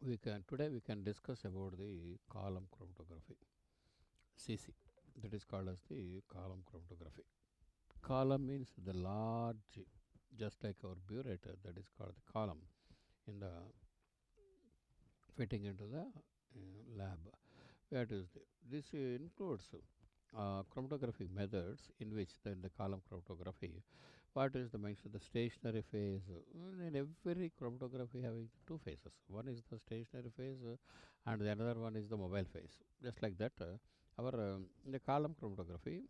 Today we can discuss about the column chromatography, CC, that is called as the column chromatography. Column means the large, just like our burette, that is called the column in the fitting into the lab. That is this includes chromatography methods in which the column chromatography. What is the mention? The stationary phase. In every chromatography having two phases. One is the stationary phase, and the another one is the mobile phase. Just like that, our in the column chromatography.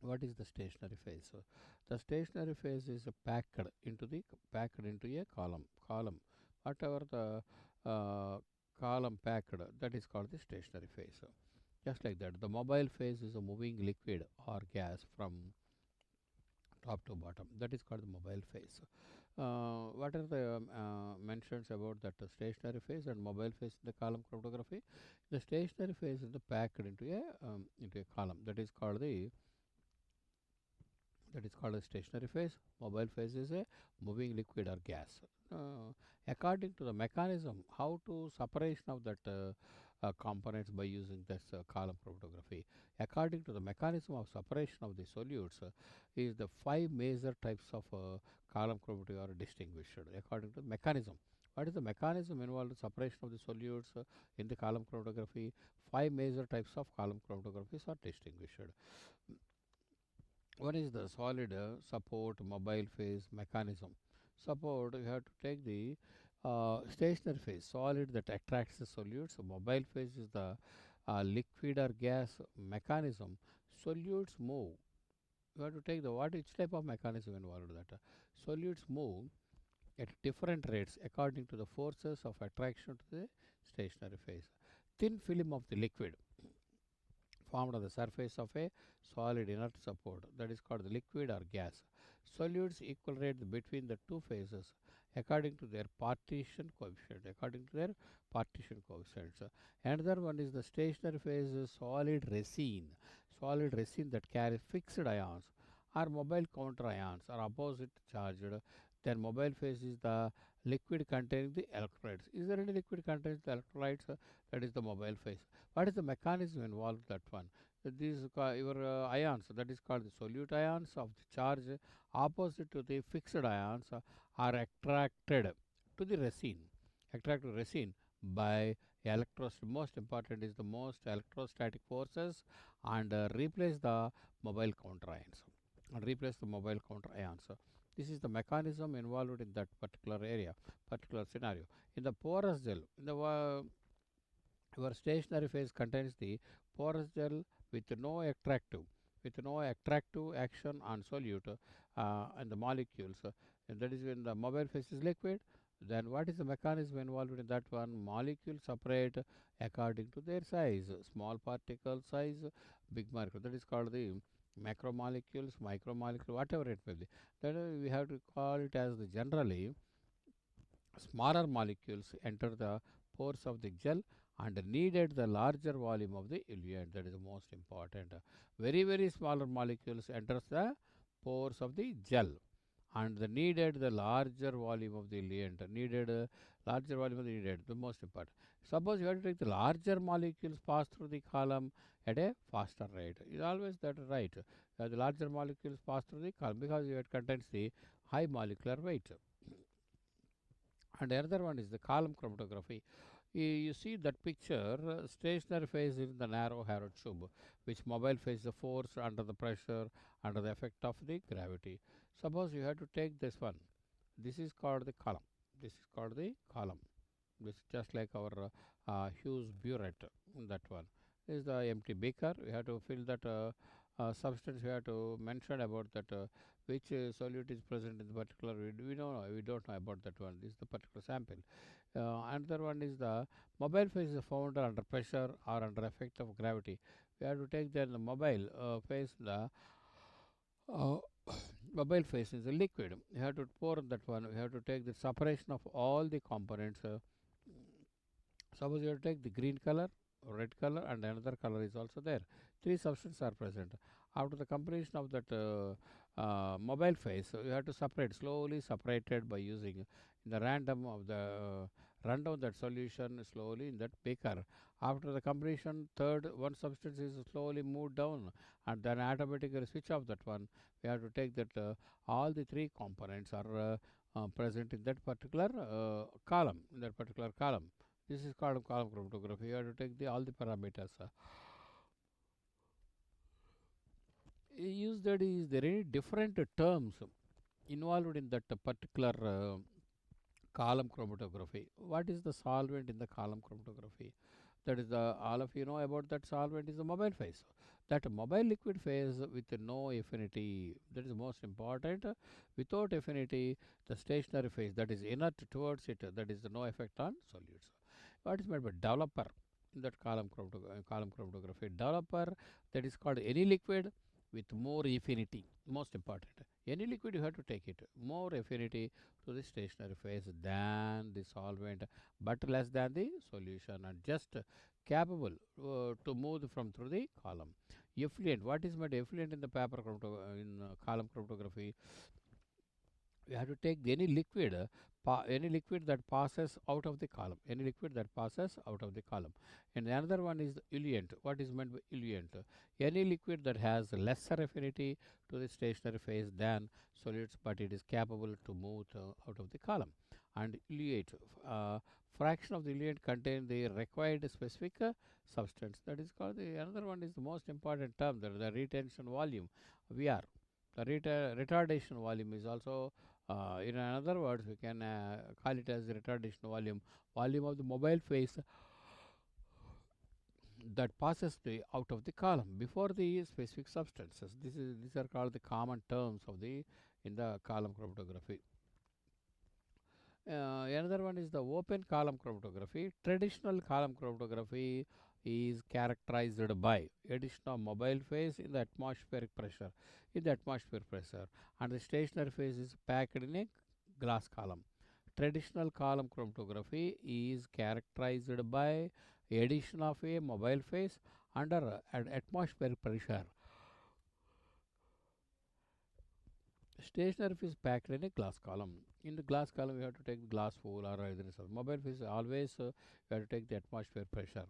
What is the stationary phase? So the stationary phase is packed into a column. Whatever the column packed, that is called the stationary phase. Just like that, the mobile phase is a moving liquid or gas from top to bottom. That is called the mobile phase. What are the mentions about that stationary phase and mobile phase in the column chromatography? The stationary phase is the packed into a column. That is called a stationary phase. Mobile phase is a moving liquid or gas. According to the mechanism, how to separation of that components by using this column chromatography. According to the mechanism of separation of the solutes, is the five major types of column chromatography are distinguished according to the mechanism. What is the mechanism involved in separation of the solutes in the column chromatography? Five major types of column chromatographies are distinguished. One is the solid support mobile phase mechanism. Support, you have to take the stationary phase, solid that attracts the solutes. So mobile phase is the liquid or gas mechanism. Solutes move. You have to take the which type of mechanism involved that solutes move at different rates according to the forces of attraction to the stationary phase. Thin film of the liquid formed on the surface of a solid inert support, that is called the liquid or gas. Solutes equilibrate between the two phases according to their partition coefficient. Another one is the stationary phase is solid resin that carries fixed ions or mobile counter ions or opposite charged. Then mobile phase is the liquid containing the electrolytes. Is there any liquid containing the electrolytes? That is the mobile phase. What is the mechanism involved in that one? These your ions, that is called the solute ions of the charge opposite to the fixed ions are attracted to resin by most important is the most electrostatic forces and replace the mobile counter ions This is the mechanism involved in that particular scenario. In the porous gel, your stationary phase contains the porous gel with no attractive action on solute and the molecules. And that is when the mobile phase is liquid. Then what is the mechanism involved in that one? Molecules separate according to their size. Small particle size, big molecule. That is called the macromolecules, micromolecules, whatever it may be. Then we have to call it as the generally smaller molecules enter the pores of the gel and needed the larger volume of the eluent. That is the most important. Very smaller molecules enters the pores of the gel and the larger volume of the eluent. The most important. Suppose you have to take the larger molecules pass through the column at a faster rate. Is always that right? The larger molecules pass through the column because it contains the high molecular weight. And another one is the column chromatography. You see that picture, stationary phase is the narrow harrow tube, which mobile phase the force under the pressure, under the effect of the gravity. Suppose you have to take this one. This is called the column. This is just like our Hughes burette, that one. This is the empty beaker. We have to fill that substance. We have to mention about that which solute is present in the particular. We don't know about that one. This is the particular sample. Another one is the mobile phase is found under pressure or under effect of gravity. We have to take the mobile phase. The uh, mobile phase is a liquid. You have to pour that one. We have to take the separation of all the components. Suppose you take the green color, red color, and another color is also there. Three substances are present. After the completion of that mobile phase, you have to slowly separate it by using in the random of the run down that solution slowly in that beaker. After the completion, third one substance is slowly moved down and then automatically switch off that one. We have to take that all the three components are present in that particular column. In that particular column, this is called column chromatography. You have to take the all the parameters. Use that is there any different terms involved in that particular column chromatography? What is the solvent in the column chromatography? That is the all of you know about that solvent is the mobile phase. That mobile liquid phase with no affinity, that is most important. Without affinity, the stationary phase that is inert towards it, that is no effect on solutes. What is meant by developer in that column chromatography? Developer, that is called any liquid with more affinity. Most important. Any liquid you have to take it more affinity to the stationary phase than the solvent, but less than the solution, and just capable to move from through the column. Effluent. What is meant effluent in the in column chromatography? We have to take any liquid, any liquid that passes out of the column, any liquid that passes out of the column. And another one is eluent. What is meant by eluent? Any liquid that has lesser affinity to the stationary phase than solids, but it is capable to move out of the column. And eluate, fraction of the eluent contain the required specific substance. That is called the another one is the most important term, the retention volume, VR. The retardation volume is also, in another words, we can call it as the retardation volume, volume of the mobile phase that passes out of the column before the specific substances. These are called the common terms of the in the column chromatography. Another one is the open column chromatography. Traditional column chromatography is characterized by addition of mobile phase in the atmospheric pressure, and the stationary phase is packed in a glass column. Traditional column chromatography is characterized by addition of a mobile phase under an atmospheric pressure. Stationary phase packed in a glass column. In the glass column, you have to take the glass full or either mobile phase always you have to take the atmosphere pressure.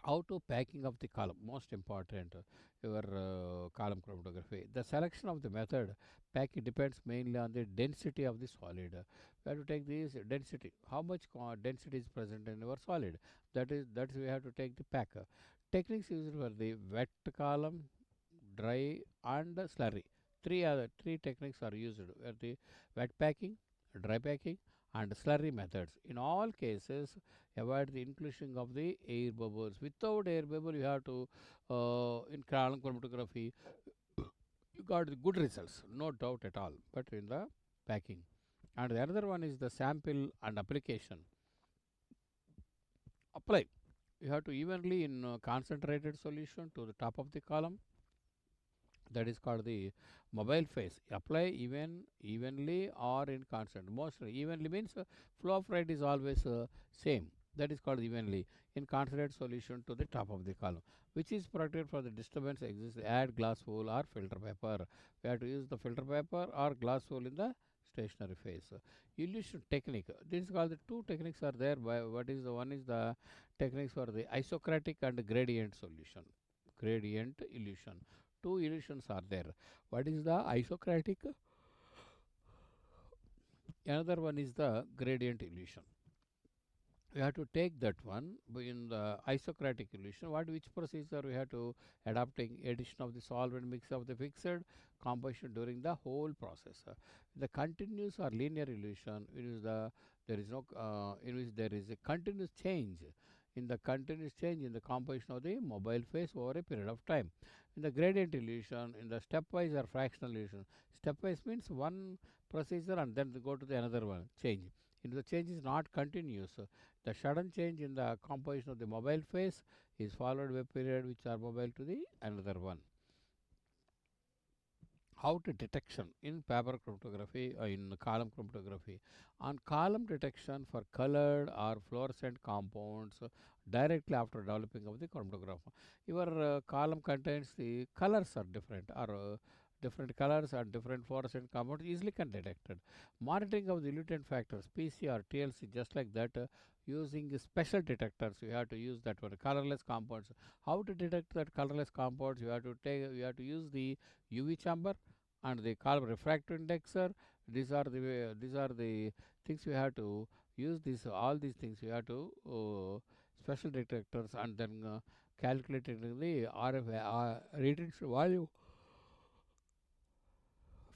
How to packing of the column, most important, your column chromatography. The selection of the method packing depends mainly on the density of the solid. We have to take this density, how much density is present in your solid. That's we have to take the packer. Techniques used for the wet column, dry and slurry. Three techniques are used, the wet packing, dry packing and slurry methods. In all cases, avoid the inclusion of the air bubbles. Without air bubble, you have to, in column chromatography, you got the good results, no doubt at all. But in the packing. And the another one is the sample and application. Apply. You have to evenly in concentrated solution to the top of the column, that is called the mobile phase. Apply evenly or in constant. Mostly evenly means flow of rate is always same. That is called evenly in concentrated solution to the top of the column, which is protected for the disturbance exists. Add glass wool or filter paper. We have to use the filter paper or glass wool in the stationary phase. Elution technique. This is called the two techniques are there. What is the one is the techniques for the isocratic and gradient solution. Gradient elution, two illusions are there. What is the isocratic? Another one is the gradient illusion. We have to take that one in the isocratic illusion. Which procedure we have to adapting addition of the solvent mix of the fixed composition during the whole process. The continuous or linear illusion is the there is no in which there is a continuous change in the composition of the mobile phase over a period of time. In the gradient illusion, in the stepwise or fractional illusion, stepwise means one procedure and then go to the another one change. If the change is not continuous, the sudden change in the composition of the mobile phase is followed by a period which are mobile to the another one. How to detection in paper chromatography in column chromatography. On column detection for colored or fluorescent compounds directly after developing of the chromatograph. Your column contains the colors are different or different colors and different fluorescent compounds easily can detected. Monitoring of the elutant factors, PCR, TLC, just like that, using special detectors. You have to use that one, colorless compounds. How to detect that colorless compounds? You have to use the UV chamber and the color refractive indexer. These are the things you have to use. These all these things you have to special detectors, and then calculating the RF retention value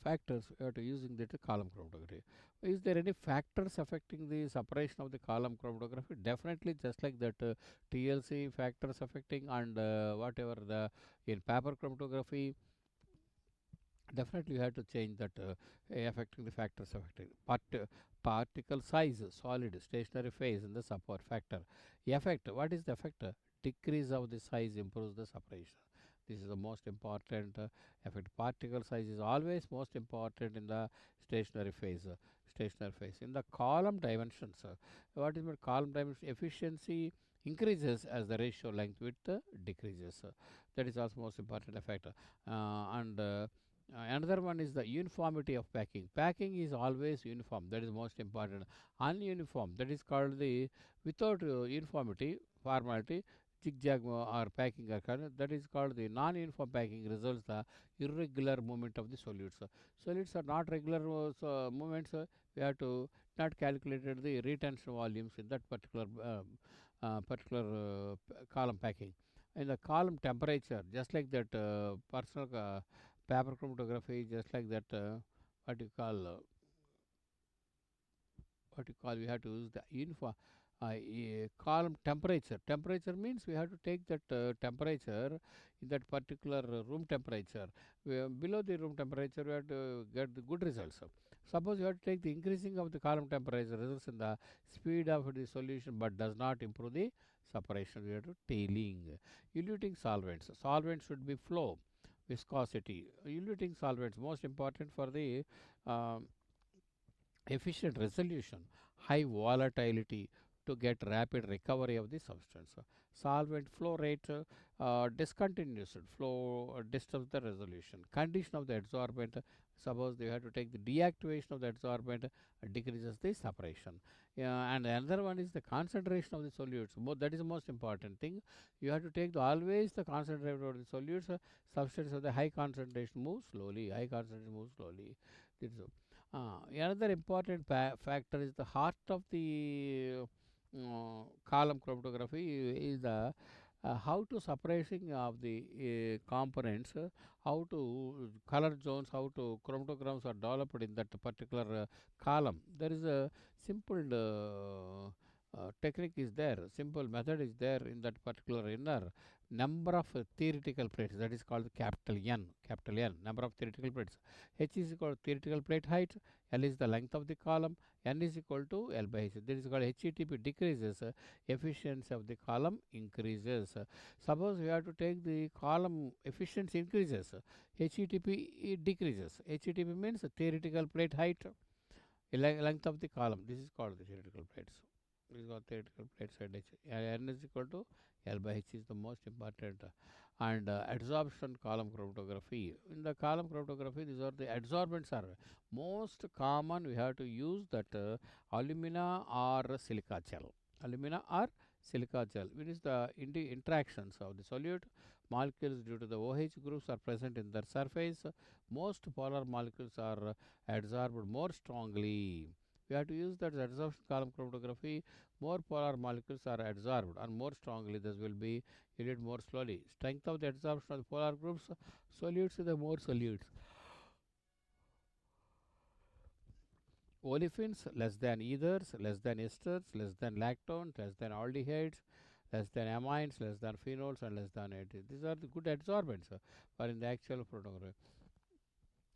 factors you have to using the column chromatography. Is there any factors affecting the separation of the column chromatography? Definitely, just like that, TLC factors affecting, and whatever the in paper chromatography, definitely you have to change that, affecting the factors affecting particle size, solid stationary phase in the support factor effect. What is the effect? Decrease of the size improves the separation. This is the most important effect. Particle size is always most important in the stationary phase. Stationary phase in the column dimensions. What is my column dimension? Efficiency increases as the ratio length width decreases. That is also most important effect. And Another one is the uniformity of packing. Packing is always uniform. That is most important. Ununiform, that is called the without uniformity, formality, zigzag or packing are called. That is called the non-uniform packing. Results the irregular movement of the solutes. Solids are not regular movements. We have to not calculated the retention volumes in that particular column packing. In the column temperature, just like that, personal paper chromatography, just like that, what you call we have to use the column temperature. Temperature means we have to take that temperature in that particular room temperature. Below the room temperature we have to get the good results. Suppose you have to take the increasing of the column temperature results in the speed of the solution, but does not improve the separation. We have to tailing. Eluting solvents, solvents should be flow, viscosity. Eluting solvents most important for the um, efficient resolution, high volatility to get rapid recovery of the substance. Solvent flow rate discontinuous flow disturbs the resolution. Condition of the adsorbent, suppose they have to take the deactivation of the adsorbent, decreases the separation. And another one is the concentration of the solutes. That is the most important thing. You have to take always the concentration of the solutes. Substance of the high concentration moves slowly. High concentration moves slowly. This is another important factor is the heart of the column chromatography is the how to separation of the components, how to color zones, how to chromatograms are developed in that particular column. There is a simple technique is there, simple method is there in that particular inner number of theoretical plates, that is called capital N, number of theoretical plates. H is equal to theoretical plate height, L is the length of the column, N is equal to L by H. This is called HETP decreases, efficiency of the column increases. Suppose we have to take the column efficiency increases, HETP decreases. HETP means theoretical plate height, length of the column. This is called the theoretical plates. This is called theoretical plate side H. N is equal to L by H is the most important. And adsorption column chromatography. In the column chromatography, these are the adsorbents are most common. We have to use that alumina or silica gel. Alumina or silica gel. It is the interactions of the solute molecules due to the OH groups are present in their surface. Most polar molecules are adsorbed more strongly. We have to use that adsorption column chromatography. More polar molecules are adsorbed and more strongly. This will be elute more slowly. Strength of the adsorption of the polar groups, solutes the more solutes. Olefins less than ethers, less than esters, less than lactones, less than aldehydes, less than amines, less than phenols, and less than additives. These are the good adsorbents for in the actual chromatography.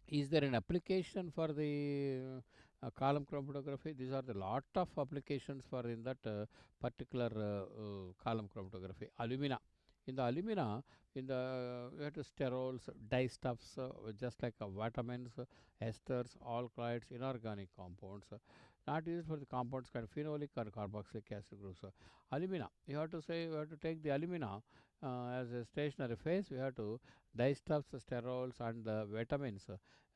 Is there an application for the column chromatography? These are the lot of applications for in that particular column chromatography. Alumina. In the alumina, in the we have to sterols, dyestuffs, just like vitamins, esters, alkaloids, inorganic compounds. Not used for the compounds kind of phenolic or carboxylic acid groups. Alumina. You have to say you have to take the alumina as a stationary phase, we have to disturbs, sterols, and the vitamins,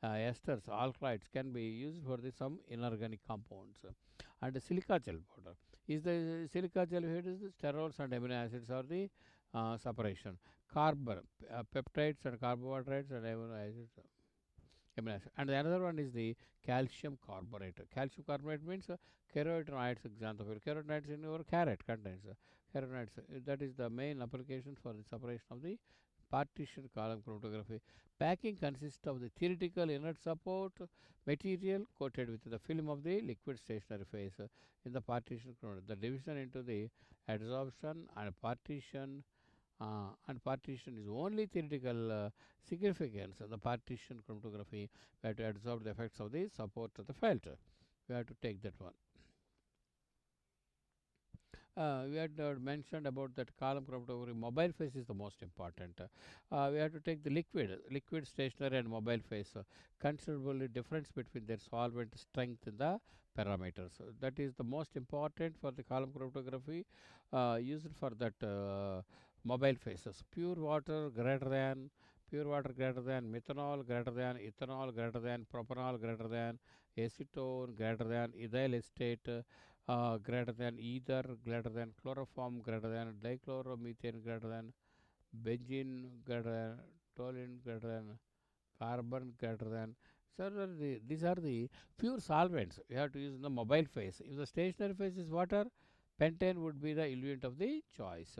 esters, alkaloids can be used for the some inorganic compounds. And the silica gel powder is the silica gel here is the sterols and amino acids are the separation. Carbon, peptides and carbohydrates and amino acids. Amino acid. And the another one is the calcium carbonate. Calcium carbonate means carotenoids, example. Carotenoids in your carrot contains carotenoids. That is the main application for the separation of the partition column chromatography. Packing consists of the theoretical inert support material coated with the film of the liquid stationary phase in the partition chromatography. The division into the adsorption and partition is only theoretical significance of the partition chromatography. We have to absorb the effects of the support of the filter. We have to take that one. We had mentioned about that column chromatography. Mobile phase is the most important. We have to take the liquid stationary and mobile phase. Considerably difference between their solvent strength in the parameters. That is the most important for the column chromatography used for that mobile phases. Pure water greater than methanol greater than ethanol greater than propanol greater than acetone greater than ethyl acetate greater than ether, greater than chloroform, greater than dichloromethane, greater than benzene, greater than toluene, greater than carbon, greater than. So these are the pure solvents you have to use in the mobile phase. If the stationary phase is water, pentane would be the eluent of the choice.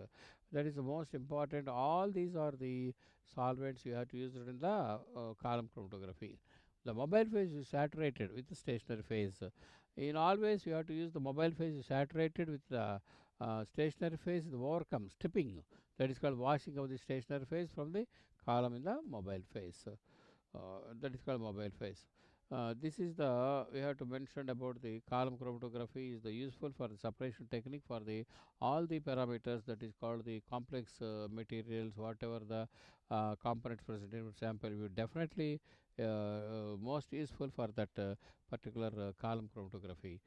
That is the most important. All these are the solvents you have to use it in the column chromatography. The mobile phase is saturated with the stationary phase. In always, you have to use the mobile phase is saturated with the stationary phase. The overcome stripping, that is called washing of the stationary phase from the column in the mobile phase. That is called mobile phase. This is the we have to mention about the column chromatography is the useful for the separation technique for the all the parameters, that is called the complex materials, whatever the components present in sample will definitely most useful for that particular column chromatography.